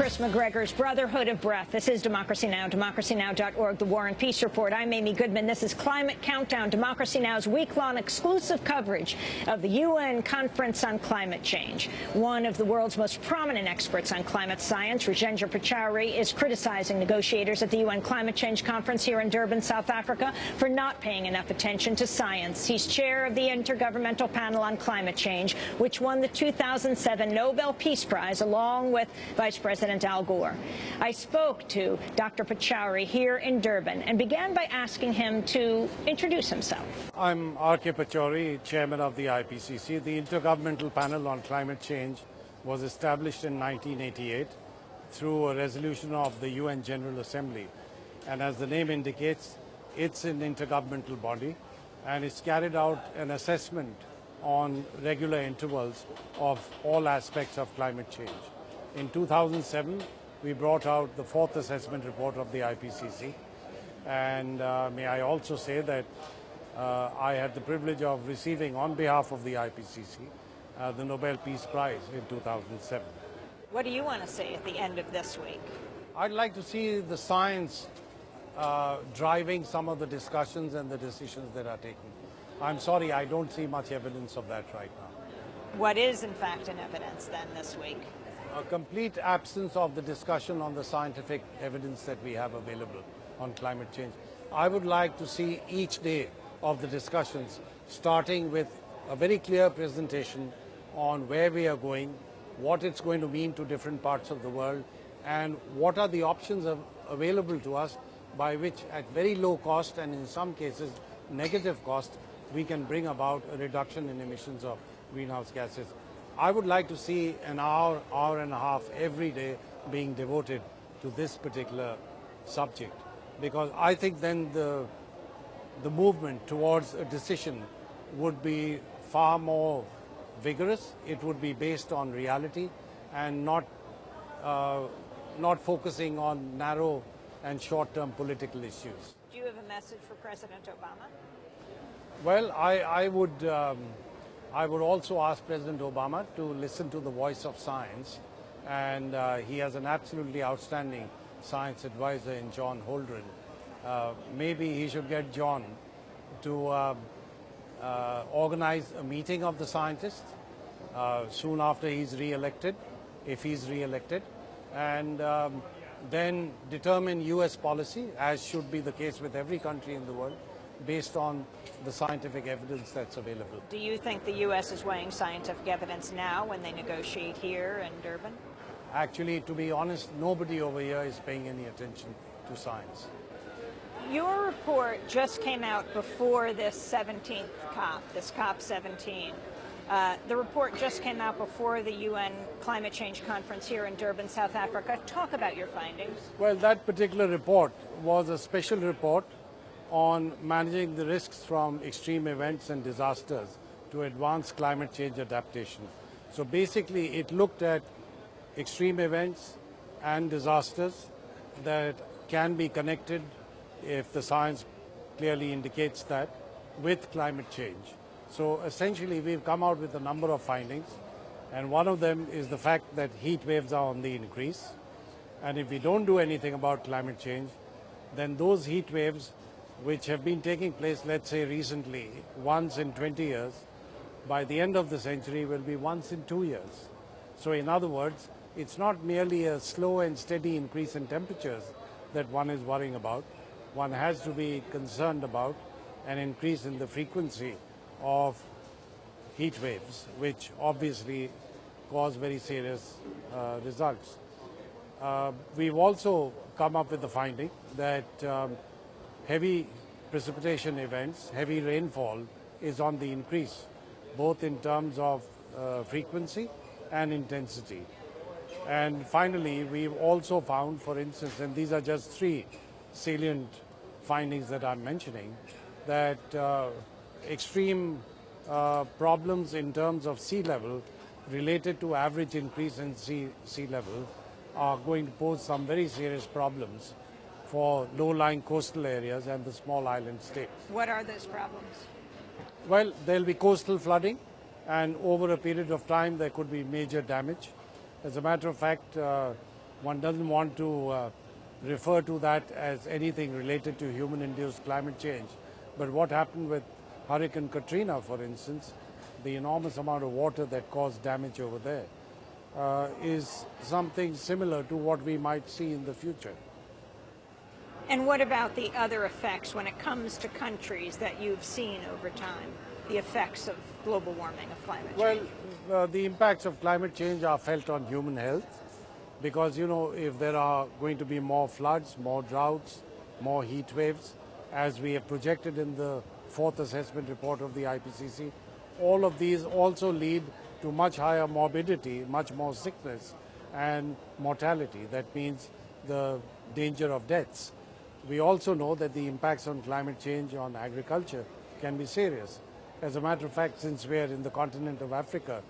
Chris McGregor's Brotherhood of Breath. This is Democracy Now!, democracynow.org, the War and Peace Report. I'm Amy Goodman. This is Climate Countdown, Democracy Now!'s week-long exclusive coverage of the UN Conference on Climate Change. One of the world's most prominent experts on climate science, Rajendra Pachauri, is criticizing negotiators at the UN Climate Change Conference here in Durban, South Africa, for not paying enough attention to science. He's chair of the Intergovernmental Panel on Climate Change, which won the 2007 Nobel Peace Prize, along with Vice President Al Gore. I spoke to Dr. Pachauri here in Durban and began by asking him to introduce himself. I'm R.K. Pachauri, chairman of the IPCC. The Intergovernmental Panel on Climate Change was established in 1988 through a resolution of the UN General Assembly. And as the name indicates, it's an intergovernmental body, and it's carried out an assessment on regular intervals of all aspects of climate change. In 2007, we brought out the fourth assessment report of the IPCC. And may I also say that I had the privilege of receiving, on behalf of the IPCC, the Nobel Peace Prize in 2007. What do you want to say at the end of this week? I'd like to see the science driving some of the discussions and the decisions that are taken. I'm sorry, I don't see much evidence of that right now. What is, in fact, in evidence then this week? A complete absence of the discussion on the scientific evidence that we have available on climate change. I would like to see each day of the discussions starting with a very clear presentation on where we are going, what it's going to mean to different parts of the world, and what are the options available to us by which, at very low cost and in some cases negative cost, we can bring about a reduction in emissions of greenhouse gases. I would like to see an hour, hour and a half every day being devoted to this particular subject, because I think then the movement towards a decision would be far more vigorous. It would be based on reality and not focusing on narrow and short-term political issues. Do you have a message for President Obama? Well, I would also ask President Obama to listen to the voice of science, and he has an absolutely outstanding science advisor in John Holdren. Maybe he should get John to organize a meeting of the scientists soon after he's re-elected, if he's re-elected, and then determine US policy, as should be the case with every country in the world, based on the scientific evidence that's available. Do you think the U.S. is weighing scientific evidence now when they negotiate here in Durban? Actually, to be honest, nobody over here is paying any attention to science. Your report just came out before this 17th COP, this COP 17. The report just came out before the UN Climate Change Conference here in Durban, South Africa. Talk about your findings. Well, that particular report was a special report on managing the risks from extreme events and disasters to advance climate change adaptation. So basically, it looked at extreme events and disasters that can be connected, if the science clearly indicates that, with climate change. So essentially, we've come out with a number of findings, and one of them is the fact that heat waves are on the increase. And if we don't do anything about climate change, then those heat waves, which have been taking place, let's say recently, once in 20 years, by the end of the century will be once in 2 years. So in other words, it's not merely a slow and steady increase in temperatures that one is worrying about. One has to be concerned about an increase in the frequency of heat waves, which obviously cause very serious results. We've also come up with the finding that heavy precipitation events, heavy rainfall is on the increase, both in terms of frequency and intensity. And finally, we've also found, for instance, and these are just three salient findings that I'm mentioning, that extreme problems in terms of sea level related to average increase in sea level are going to pose some very serious problems for low-lying coastal areas and the small island states. What are those problems? Well, there'll be coastal flooding, and over a period of time there could be major damage. As a matter of fact, One doesn't want to refer to that as anything related to human-induced climate change. But what happened with Hurricane Katrina, for instance, the enormous amount of water that caused damage over there, is something similar to what we might see in the future. And what about the other effects when it comes to countries that you've seen over time, the effects of global warming, of climate change? Well, the impacts of climate change are felt on human health because, you know, if there are going to be more floods, more droughts, more heat waves, as we have projected in the fourth assessment report of the IPCC, all of these also lead to much higher morbidity, much more sickness and mortality. That means the danger of deaths. We also know that the impacts on climate change on agriculture can be serious. As a matter of fact, since we are in the continent of Africa,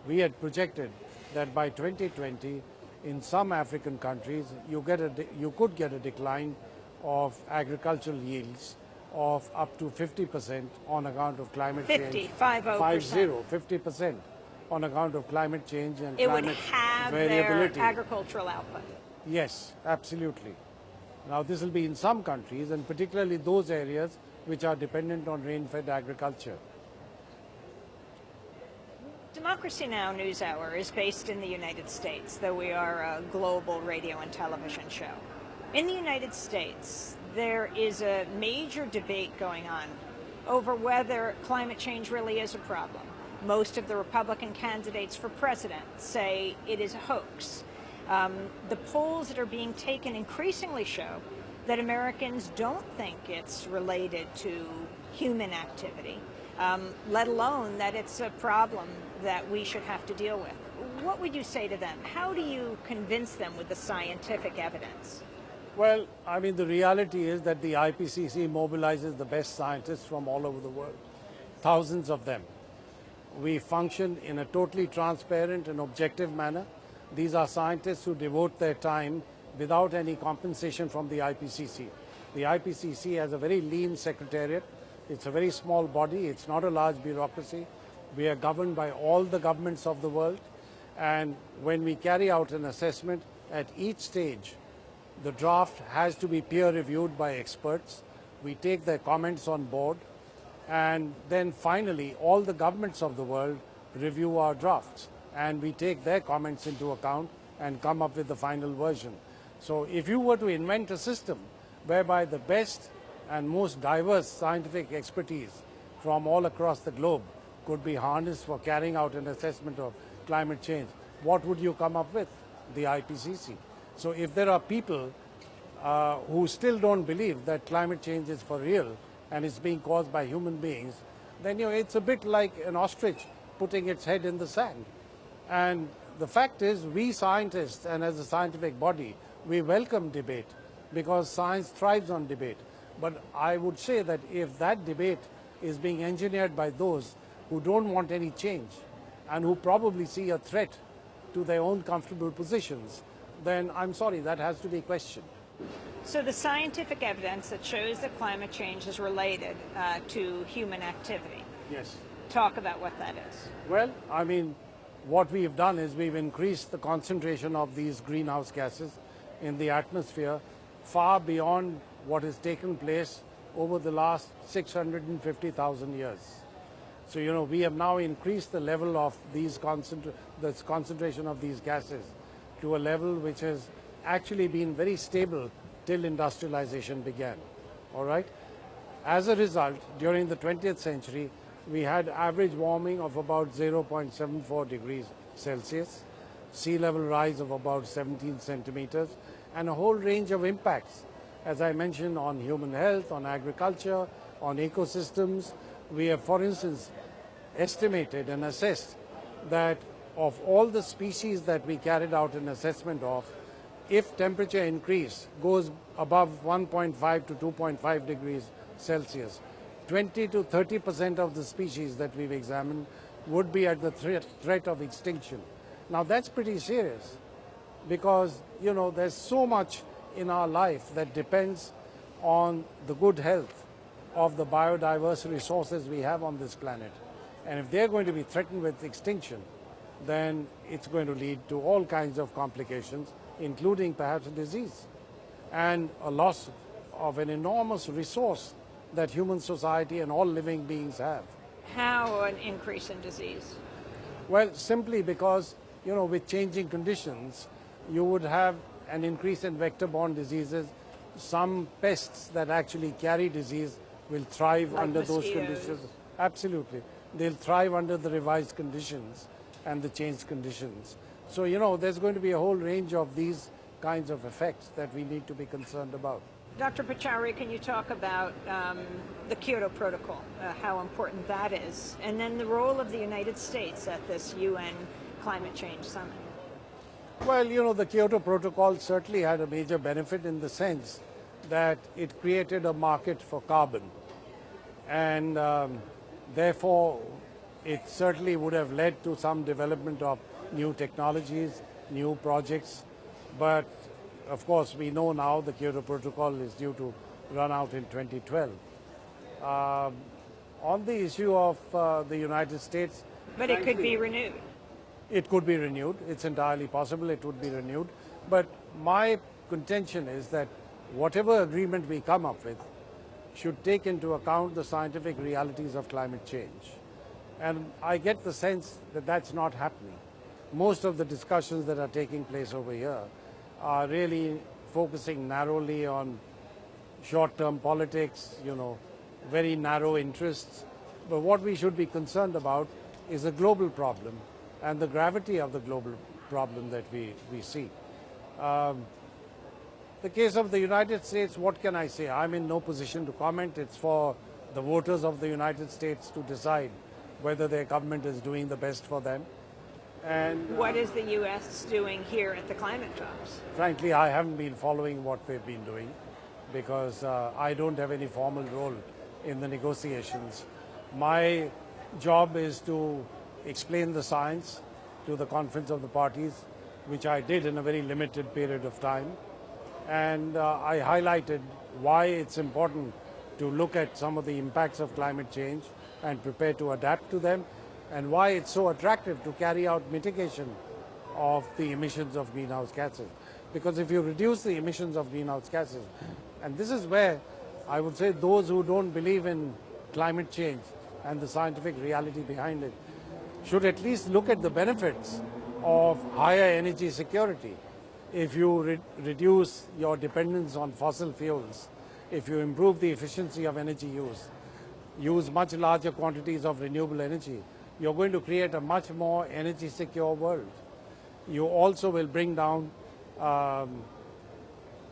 we had projected that by 2020, in some African countries, you could get a decline of agricultural yields of up to 50% on account of climate change. 50% on account of climate change and it climate would have variability. Their agricultural output. Yes, absolutely. Now this will be in some countries, and particularly those areas which are dependent on rain-fed agriculture. Democracy Now! NewsHour is based in the United States, though we are a global radio and television show. In the United States, there is a major debate going on over whether climate change really is a problem. Most of the Republican candidates for president say it is a hoax. The polls that are being taken increasingly show that Americans don't think it's related to human activity, let alone that it's a problem that we should have to deal with. What would you say to them? How do you convince them with the scientific evidence? Well, I mean, the reality is that the IPCC mobilizes the best scientists from all over the world, thousands of them. We function in a totally transparent and objective manner. These are scientists who devote their time without any compensation from the IPCC. The IPCC has a very lean secretariat. It's a very small body. It's not a large bureaucracy. We are governed by all the governments of the world. And when we carry out an assessment at each stage, the draft has to be peer reviewed by experts. We take their comments on board. And then finally, all the governments of the world review our drafts. And we take their comments into account and come up with the final version. So if you were to invent a system whereby the best and most diverse scientific expertise from all across the globe could be harnessed for carrying out an assessment of climate change, what would you come up with? The IPCC. So if there are people who still don't believe that climate change is for real and is being caused by human beings, then it's a bit like an ostrich putting its head in the sand. And the fact is, we scientists and as a scientific body, we welcome debate because science thrives on debate. But I would say that if that debate is being engineered by those who don't want any change and who probably see a threat to their own comfortable positions, then I'm sorry, that has to be questioned. So the scientific evidence that shows that climate change is related to human activity. Yes. Talk about what that is. Well, I mean, what we've done is we've increased the concentration of these greenhouse gases in the atmosphere far beyond what has taken place over the last 650,000 years. So, we have now increased the level of these concentration of these gases to a level which has actually been very stable till industrialization began. All right? As a result, during the 20th century, we had average warming of about 0.74 degrees Celsius, sea level rise of about 17 centimeters, and a whole range of impacts, as I mentioned, on human health, on agriculture, on ecosystems. We have, for instance, estimated and assessed that of all the species that we carried out an assessment of, if temperature increase goes above 1.5 to 2.5 degrees Celsius, 20 to 30% of the species that we've examined would be at the threat of extinction. Now that's pretty serious because, there's so much in our life that depends on the good health of the biodiverse resources we have on this planet. And if they're going to be threatened with extinction, then it's going to lead to all kinds of complications, including perhaps disease and a loss of an enormous resource that human society and all living beings have. How an increase in disease? Well, simply because, with changing conditions, you would have an increase in vector-borne diseases. Some pests that actually carry disease will thrive like under mosquitoes. those conditions. Absolutely. They'll thrive under the revised conditions and the changed conditions. So, there's going to be a whole range of these kinds of effects that we need to be concerned about. Dr. Pachauri, can you talk about the Kyoto Protocol, how important that is, and then the role of the United States at this UN Climate Change Summit? Well, the Kyoto Protocol certainly had a major benefit in the sense that it created a market for carbon. And therefore, it certainly would have led to some development of new technologies, new projects. But of course, we know now the Kyoto Protocol is due to run out in 2012. On the issue of the United States... But it could be renewed. It could be renewed. It's entirely possible it would be renewed. But my contention is that whatever agreement we come up with should take into account the scientific realities of climate change. And I get the sense that that's not happening. Most of the discussions that are taking place over here are really focusing narrowly on short-term politics, very narrow interests. But what we should be concerned about is a global problem and the gravity of the global problem that we see. The case of the United States, what can I say? I'm in no position to comment. It's for the voters of the United States to decide whether their government is doing the best for them. And what is the U.S. doing here at the climate talks? Frankly, I haven't been following what they've been doing because I don't have any formal role in the negotiations. My job is to explain the science to the Conference of the Parties, which I did in a very limited period of time. And I highlighted why it's important to look at some of the impacts of climate change and prepare to adapt to them, and why it's so attractive to carry out mitigation of the emissions of greenhouse gases. Because if you reduce the emissions of greenhouse gases, and this is where I would say those who don't believe in climate change and the scientific reality behind it should at least look at the benefits of higher energy security. If you reduce your dependence on fossil fuels, if you improve the efficiency of energy use much larger quantities of renewable energy, you're going to create a much more energy secure world. You also will bring down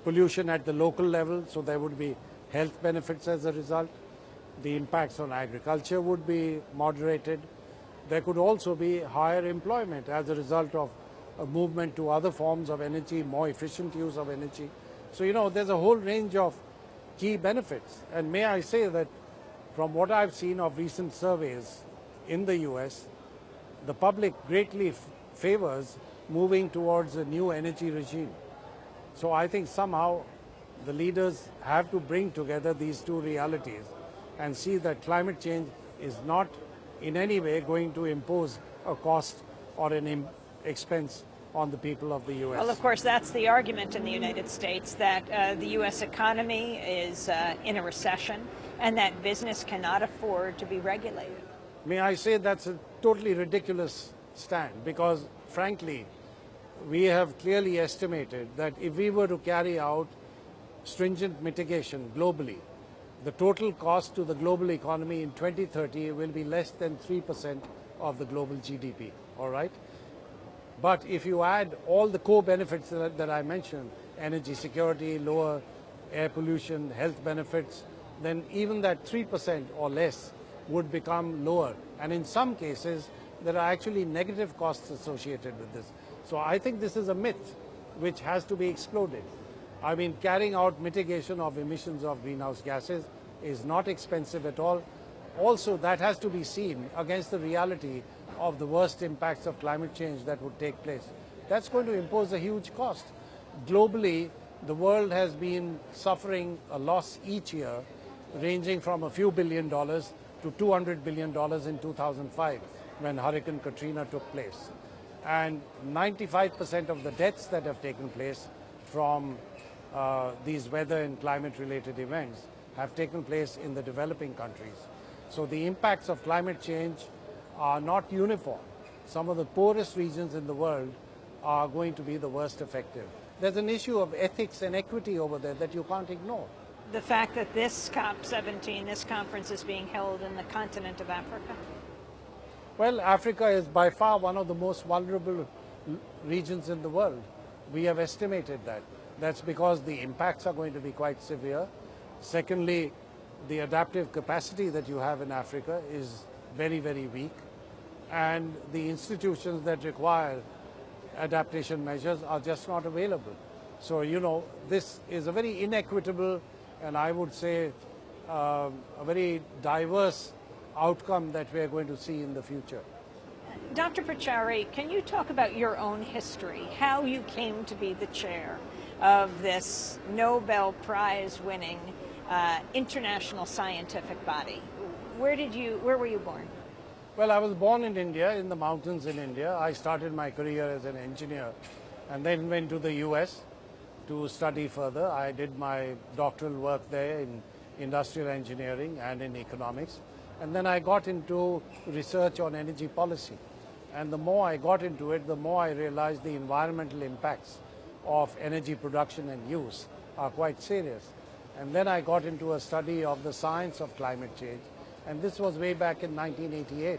pollution at the local level, so there would be health benefits as a result. The impacts on agriculture would be moderated. There could also be higher employment as a result of a movement to other forms of energy, more efficient use of energy. So, there's a whole range of key benefits. And may I say that from what I've seen of recent surveys in the US, the public greatly favors moving towards a new energy regime. So I think somehow the leaders have to bring together these two realities and see that climate change is not in any way going to impose a cost or an expense on the people of the U.S. Well, of course, that's the argument in the United States, that the U.S. economy is in a recession and that business cannot afford to be regulated. May I say that's a totally ridiculous stand, because, frankly, we have clearly estimated that if we were to carry out stringent mitigation globally, the total cost to the global economy in 2030 will be less than 3% of the global GDP, all right? But if you add all the co-benefits that I mentioned, energy security, lower air pollution, health benefits, then even that 3% or less would become lower. And in some cases, there are actually negative costs associated with this. So I think this is a myth which has to be exploded. I mean, carrying out mitigation of emissions of greenhouse gases is not expensive at all. Also, that has to be seen against the reality of the worst impacts of climate change that would take place. That's going to impose a huge cost. Globally, the world has been suffering a loss each year ranging from a few $1 billion to $200 billion in 2005 when Hurricane Katrina took place. And 95% of the deaths that have taken place from these weather and climate-related events have taken place in the developing countries. So the impacts of climate change are not uniform. Some of the poorest regions in the world are going to be the worst affected. There's an issue of ethics and equity over there that you can't ignore. The fact that this COP17, this conference, is being held in the continent of Africa? Well, Africa is by far one of the most vulnerable regions in the world. We have estimated that. That's because the impacts are going to be quite severe. Secondly, the adaptive capacity that you have in Africa is very, very weak. And the institutions that require adaptation measures are just not available. So, you know, this is a very inequitable and I would say a very diverse outcome that we are going to see in the future. Dr. Pachauri, can you talk about your own history, how you came to be the chair of this Nobel Prize winning international scientific body? Where were you born? Well, I was born in India, in the mountains in India. I started my career as an engineer and then went to the US to study further. I did my doctoral work there in industrial engineering and in economics. And then I got into research on energy policy. And the more I got into it, the more I realized the environmental impacts of energy production and use are quite serious. And then I got into a study of the science of climate change. And this was way back in 1988.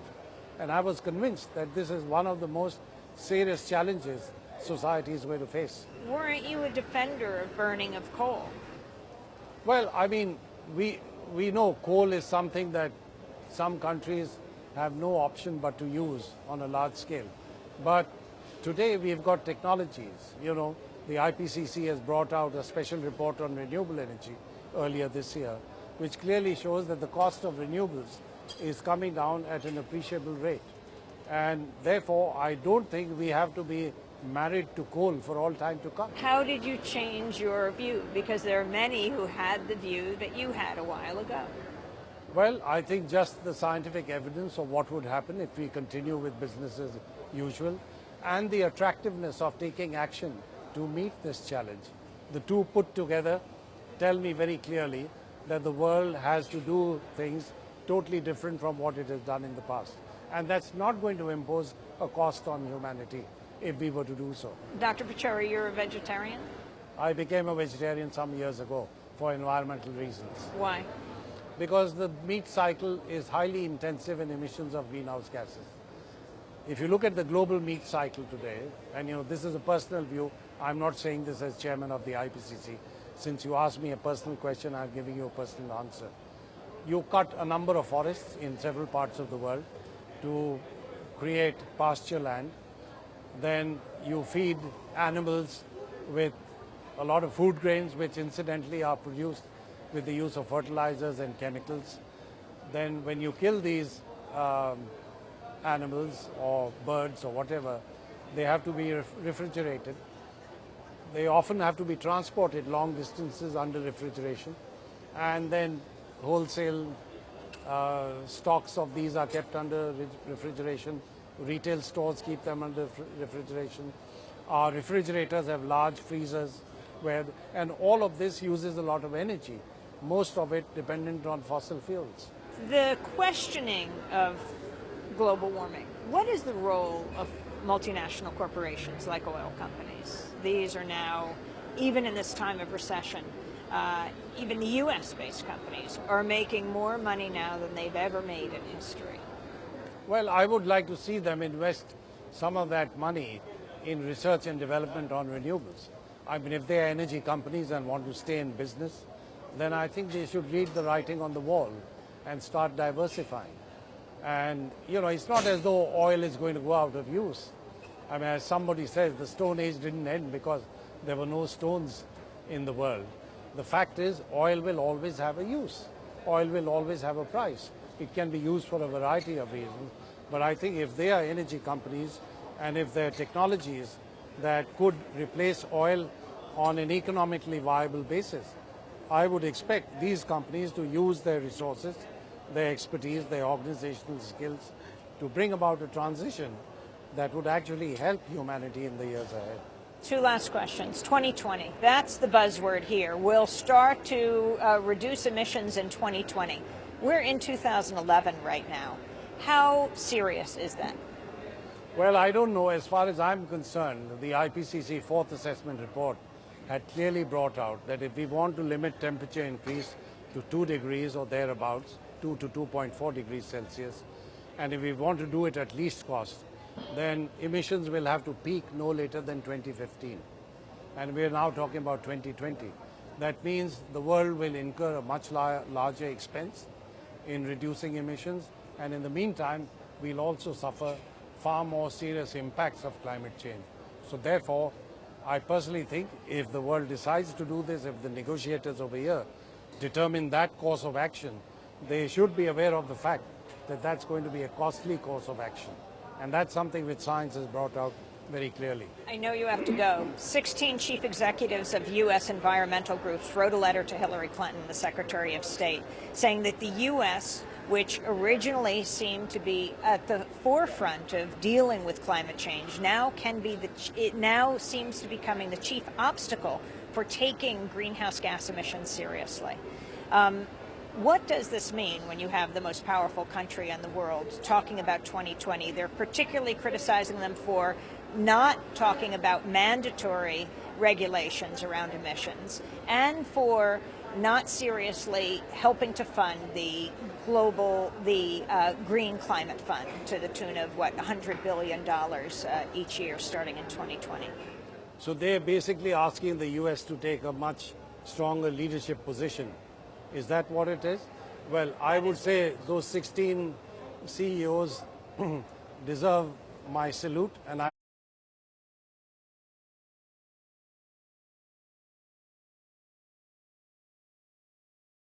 And I was convinced that this is one of the most serious challenges society is going to face. Weren't you a defender of burning of coal? Well, I mean, we know coal is something that some countries have no option but to use on a large scale. But today we've got technologies. You know, the IPCC has brought out a special report on renewable energy earlier this year, which clearly shows that the cost of renewables is coming down at an appreciable rate. And therefore, I don't think we have to be married to coal for all time to come. How did you change your view? Because there are many who had the view that you had a while ago. Well, I think just the scientific evidence of what would happen if we continue with business as usual and the attractiveness of taking action to meet this challenge. The two put together tell me very clearly that the world has to do things totally different from what it has done in the past. And that's not going to impose a cost on humanity if we were to do so. Dr. Pachauri, you're a vegetarian? I became a vegetarian some years ago for environmental reasons. Why? Because the meat cycle is highly intensive in emissions of greenhouse gases. If you look at the global meat cycle today, and you know, this is a personal view, I'm not saying this as chairman of the IPCC. Since you asked me a personal question, I'm giving you a personal answer. You cut a number of forests in several parts of the world to create pasture land. Then you feed animals with a lot of food grains, which incidentally are produced with the use of fertilizers and chemicals. Then when you kill these animals or birds or whatever, they have to be refrigerated. They often have to be transported long distances under refrigeration. And then wholesale stocks of these are kept under refrigeration. Retail stores keep them under refrigeration. Our refrigerators have large freezers and all of this uses a lot of energy, most of it dependent on fossil fuels. The questioning of global warming, what is the role of multinational corporations like oil companies? These are now, even in this time of recession, even the US-based companies are making more money now than they've ever made in history. Well, I would like to see them invest some of that money in research and development on renewables. I mean, if they are energy companies and want to stay in business, then I think they should read the writing on the wall and start diversifying. And, you know, it's not as though oil is going to go out of use. I mean, as somebody says, the Stone Age didn't end because there were no stones in the world. The fact is, oil will always have a use. Oil will always have a price. It can be used for a variety of reasons. But I think if they are energy companies and if there are technologies that could replace oil on an economically viable basis, I would expect these companies to use their resources, their expertise, their organizational skills to bring about a transition that would actually help humanity in the years ahead. Two last questions. 2020, that's the buzzword here. We'll start to reduce emissions in 2020. We're in 2011 right now. How serious is that? Well, I don't know. As far as I'm concerned, the IPCC fourth assessment report had clearly brought out that if we want to limit temperature increase to 2 degrees or thereabouts, 2 to 2.4 degrees Celsius, and if we want to do it at least cost, then emissions will have to peak no later than 2015. And we're now talking about 2020. That means the world will incur a much larger expense in reducing emissions, and in the meantime, we'll also suffer far more serious impacts of climate change. So therefore, I personally think if the world decides to do this, if the negotiators over here determine that course of action, they should be aware of the fact that that's going to be a costly course of action. And that's something which science has brought out very clearly. I know you have to go. 16 chief executives of U.S. environmental groups wrote a letter to Hillary Clinton, the Secretary of State, saying that the U.S., which originally seemed to be at the forefront of dealing with climate change, now seems to be becoming the chief obstacle for taking greenhouse gas emissions seriously. What does this mean when you have the most powerful country in the world talking about 2020? They're particularly criticizing them for not talking about mandatory regulations around emissions and for not seriously helping to fund the Green Climate Fund to the tune of, what, $100 billion each year starting in 2020. So they're basically asking the U.S. to take a much stronger leadership position. Is that what it is? Well, I would say those 16 CEOs deserve my salute, and